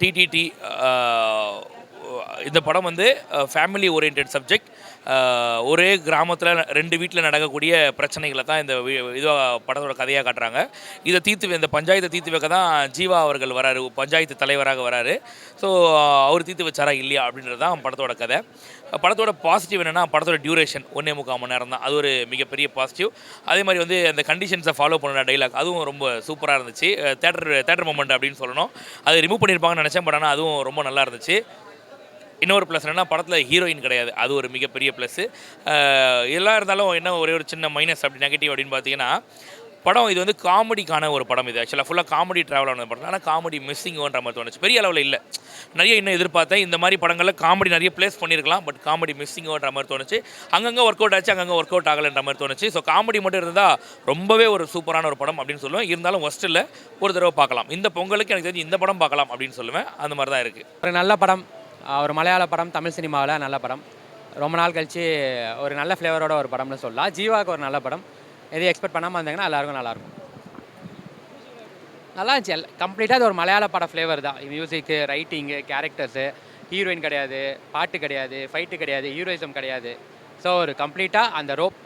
TTD. இந்த படம் வந்து ஃபேமிலி ஓரியன்ட் சப்ஜெக்ட். ஒரே கிராமத்தில் 2 வீட்டில் நடக்கக்கூடிய பிரச்சனைகளை தான் இந்த இதுவாக படத்தோட கதையாக காட்டுறாங்க. இதை இந்த பஞ்சாயத்தை தீர்த்து வைக்க தான் ஜீவா அவர்கள் வராரு, பஞ்சாயத்து தலைவராக வராரு. ஸோ அவர் தீர்த்து வச்சாரா இல்லையா அப்படின்றது தான் படத்தோட கதை. படத்தோட பாசிட்டிவ் என்னென்னா, படத்தோட டியூரேஷன் 1.25 மணி நேரம் தான். அது ஒரு மிகப்பெரிய பாசிட்டிவ். அதே மாதிரி வந்து அந்த கண்டிஷன்ஸை ஃபாலோ பண்ணுற டைலாக் அதுவும் ரொம்ப சூப்பராக இருந்துச்சு. தேட்டர் மொமெண்ட் அப்படின்னு சொல்லணும். அது ரிமூவ் பண்ணியிருப்பாங்கன்னு நினச்சேன், பட் ஆனால் அதுவும் ரொம்ப நல்லா இருந்துச்சு. இன்னொரு ப்ளஸ் என்னென்னா, படத்தில் ஹீரோயின் கிடையாது. அது ஒரு மிகப்பெரிய ப்ளஸ்ஸு. எல்லாம் இருந்தாலும் என்ன ஒரே ஒரு சின்ன மைனஸ் அப்படி நெகட்டிவ் அப்படின்னு பார்த்தீங்கன்னா, படம் இது வந்து காமெடிக்கான ஒரு படம். இது ஆக்சுவலாக ஃபுல்லாக காமெடி ட்ராவல் ஆன படம். ஆனால் காமெடி மிஸ்ஸிங்கோன்ற மாதிரி தோணுச்சு. பெரிய அளவில் இல்லை. நிறைய இன்னும் எதிர்பார்த்தேன். இந்த மாதிரி படங்களில் காமெடி நிறைய ப்ளேஸ் பண்ணியிருக்கலாம், பட் காமெடி மிஸ்ஸிங்கோன்ற மாதிரி தோணுச்சு. அங்கங்கே ஒர்க் அவுட் ஆச்சு, அங்கங்கே ஒர்க் அவுட் ஆகலைன்ற மாதிரி தோணுச்சு. ஸோ காமெடி மட்டும் இருந்தால் ரொம்பவே ஒரு சூப்பரான ஒரு படம் அப்படின்னு சொல்லுவேன். இருந்தாலும் ஒஸ்ட் இல்லை, ஒரு தடவை பார்க்கலாம். இந்த பொங்கலுக்கு எனக்கு தெரிஞ்சு இந்த படம் பார்க்கலாம் அப்படின்னு சொல்லுவேன். அந்த மாதிரி தான் இருக்குது. ஒரு நல்ல படம், ஒரு மலையாள படம், தமிழ் சினிமாவில் நல்ல படம். ரொம்ப நாள் கழித்து ஒரு நல்ல ஃப்ளேவரோட ஒரு படம்னு சொல்லலாம். ஜீவாவுக்கு ஒரு நல்ல படம். எதையும் எக்ஸ்பெக்ட் பண்ணாமல் வந்தாங்கன்னா எல்லாருக்கும் நல்லாயிருக்கும். நல்லா இருந்துச்சு. கம்ப்ளீட்டாக அது ஒரு மலையாள பட ஃப்ளேவர் தான். மியூசிக்கு, ரைட்டிங்கு, கேரக்டர்ஸு, ஹீரோயின் கிடையாது, பாட்டு கிடையாது, ஃபைட்டு கிடையாது, ஹீரோயிசம் கிடையாது. ஸோ ஒரு கம்ப்ளீட்டாக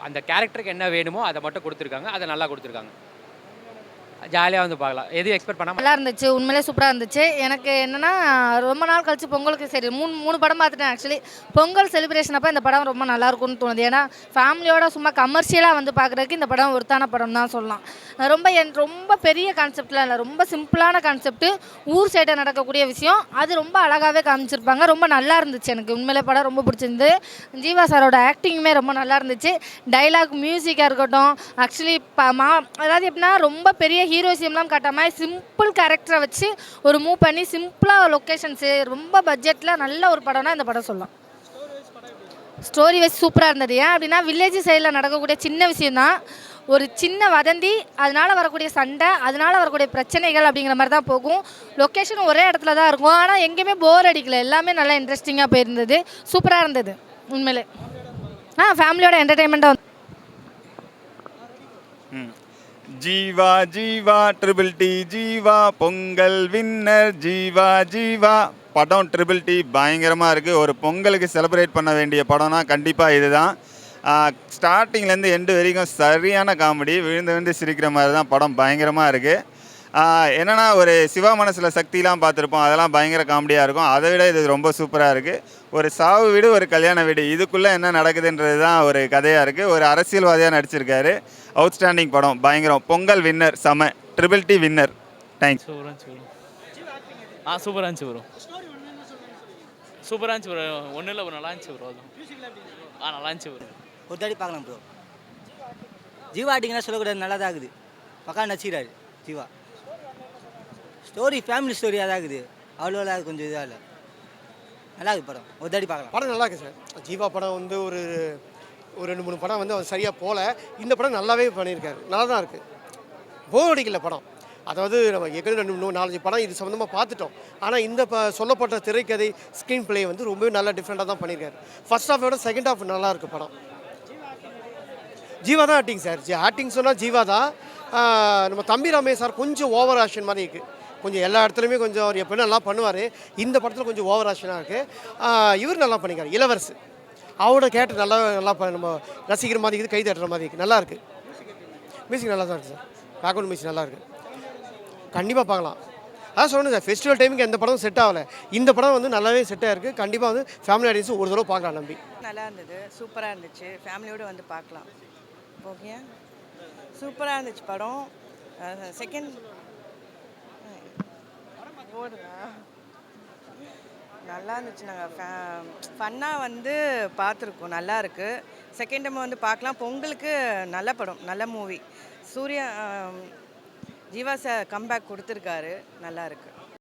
அந்த கேரக்டருக்கு என்ன வேணுமோ அதை மட்டும் கொடுத்துருக்காங்க. அதை நல்லா கொடுத்துருக்காங்க. ஜாலியாக வந்து பார்க்கலாம். எதுவும் எக்ஸ்பெக்ட் பண்ணாமல் நல்லா இருந்துச்சு. உண்மையிலே சூப்பராக இருந்துச்சு. எனக்கு என்னென்னா, ரொம்ப நாள் கழிச்சு பொங்கலுக்கு சரி மூணு படம் பார்த்துட்டேன். ஆக்சுவலி பொங்கல் செலிப்ரேஷன் அப்போ இந்த படம் ரொம்ப நல்லாயிருக்கும்னு தோணுது. ஏன்னா ஃபேமிலியோட சும்மா கமர்ஷியலாக வந்து பார்க்குறதுக்கு இந்த படம் ஒருத்தான படம் தான் சொல்லலாம். ரொம்ப பெரிய கான்செப்ட்லாம் இல்லை, ரொம்ப சிம்பிளான கான்செப்ட்டு. ஊர் சைடை நடக்கக்கூடிய விஷயம் அது ரொம்ப அழகாகவே காமிச்சிருப்பாங்க. ரொம்ப நல்லா இருந்துச்சு. எனக்கு உண்மையிலே படம் ரொம்ப பிடிச்சிருந்து. ஜீவா சாரோட ஆக்டிங்குமே ரொம்ப நல்லா இருந்துச்சு. டைலாக், மியூசிக்காக இருக்கட்டும். ஆக்சுவலி அதாவது எப்படின்னா, ரொம்ப பெரிய ஹீரோயிசம்லாம் காட்டாமல் சிம்பிள் கேரக்டரை வச்சு ஒரு மூவ் பண்ணி சிம்பிளாக லொக்கேஷன்ஸு, ரொம்ப பட்ஜெட்டில் நல்ல ஒரு படம்னா இந்த படம் சொல்லலாம். ஸ்டோரி வைஸ் சூப்பராக இருந்தது. ஏன் அப்படின்னா, வில்லேஜ் சைடில் நடக்கக்கூடிய சின்ன விஷயந்தான். ஒரு சின்ன வதந்தி, அதனால் வரக்கூடிய சண்டை, அதனால் வரக்கூடிய பிரச்சனைகள் அப்படிங்கிற மாதிரி தான் போகும். லொக்கேஷன் ஒரே இடத்துல தான் இருக்கும். ஆனால் எங்கேயுமே போர் அடிக்கல. எல்லாமே நல்லா இன்ட்ரெஸ்டிங்காக போயிருந்தது. சூப்பராக இருந்தது உண்மையிலே. ஃபேமிலியோட என்டர்டெயின்மெண்ட்டாக Jiiva Jiiva triple T Jiiva Pongal winner Jiiva Jiiva. படம் ட்ரிபிள் டி பயங்கரமாக இருக்குது. ஒரு பொங்கலுக்கு செலிப்ரேட் பண்ண வேண்டிய படம்னா கண்டிப்பாக இதுதான். ஸ்டார்டிங்லேருந்து எண்டு வரைக்கும் சரியான காமெடி, விழுந்து விழுந்து சிரிக்கிற மாதிரி தான் படம் பயங்கரமாக இருக்குது. என்னென்னா, ஒரு சிவா மனசில் சக்திலாம் பார்த்துருப்போம், அதெல்லாம் பயங்கர காமெடியாக இருக்கும். அதை விட இது ரொம்ப சூப்பராக இருக்குது. ஒரு சாவு வீடு, ஒரு கல்யாண வீடு, இதுக்குள்ளே என்ன நடக்குதுன்றது தான் ஒரு கதையாக இருக்குது. ஒரு அரசியல்வாதியாக நடிச்சிருக்காரு. அவுட்ஸ்டாண்டிங் படம், பயங்கரம். பொங்கல் வின்னர், செம. Triple D winner. தேங்க்ஸ். சூப்பராக இருந்துச்சு ப்ரோ. சூப்பராக இருந்துச்சு ப்ரோ. ஒன்றும் இல்லை ப்ரோ, நல்லா இருந்துச்சு ப்ரோ. அதுவும் நல்லா இருந்துச்சு ப்ரோ. ஒரு தாடி பார்க்கலாம் ப்ரோ. ஜீவா ஆட்டிங்கன்னா சொல்லக்கூடாது, நல்லா தான் இருக்குது. பக்கா நடிச்சிக்கிறாரு ஜீவா. ஸ்டோரி ஃபேமிலி ஸ்டோரியாக தான் இருக்குது. அவ்வளோ கொஞ்சம் இதாக இல்லை, நல்லா இருக்குது படம். ஒரு தாடி பார்க்கலாம். படம் நல்லா இருக்குது சார். ஜீவா படம் வந்து ஒரு 2-3 படம் வந்து அவர் சரியாக போகல. இந்த படம் நல்லாவே பண்ணியிருக்காரு. நல்லா தான் இருக்குது. போர் அடிக்கல படம். அதாவது நம்ம ஏற்கனவே 4-5 படம் இது சம்மந்தமாக பார்த்துட்டோம். ஆனால் இந்த சொல்லப்பட்ட திரைக்கதை, ஸ்க்ரீன் பிளே வந்து ரொம்பவே நல்லா டிஃப்ரெண்ட்டாக தான் பண்ணியிருக்காரு. ஃபர்ஸ்ட் ஹாஃபோட செகண்ட் ஹாஃப் நல்லா இருக்குது படம். ஜீவா தான் ஆக்டிங் சார். ஆக்டிங் சொன்னால் ஜீவா தான். நம்ம தம்பி ரமேஷ் சார் கொஞ்சம் ஓவர் ஆக்ஷன் மாதிரி இருக்குது. கொஞ்சம் எல்லா இடத்துலையுமே கொஞ்சம் அவர் எப்போ நல்லா பண்ணுவார். இந்த படத்தில் கொஞ்சம் ஓவர் ஆக்ஷனாக இருக்குது. இவர் நல்லா பண்ணிக்கார், இளவரசு. அவரோட கேரக்டர் நல்லா நம்ம ரசிக்கிற மாதிரி இருக்குது, கை தட்டுற மாதிரி இருக்குது. நல்லா இருக்குது. மியூசிக் நல்லா தான் இருக்குது சார். பேக்ரவுண்ட் மியூசிக் நல்லா இருக்குது. கண்டிப்பாக பார்க்கலாம். அதான் சொல்லணும் சார், ஃபெஸ்டிவல் டைமுக்கு எந்த படமும் செட் ஆகலை. இந்த படம் வந்து நல்லாவே செட் ஆகிருக்கு. கண்டிப்பாக வந்து ஃபேமிலி ஆடியன்ஸ் ஒரு தடவை பார்க்கலாம் நம்பி. நல்லா இருந்தது, சூப்பராக இருந்துச்சு. ஃபேமிலியோடு வந்து பார்க்கலாம். ஓகே, சூப்பராக இருந்துச்சு படம். செகண்ட் ஓடுதா நல்லா இருந்துச்சு. நாங்கள் ஃபன்னாக வந்து பார்த்துருக்கோம். நல்லா இருக்குது. செகண்ட் டைம் வந்து பார்க்கலாம். பொங்கலுக்கு நல்ல படம், நல்ல மூவி. ஜீவா சார் கம்பேக் கொடுத்துருக்காரு. நல்லா இருக்குது.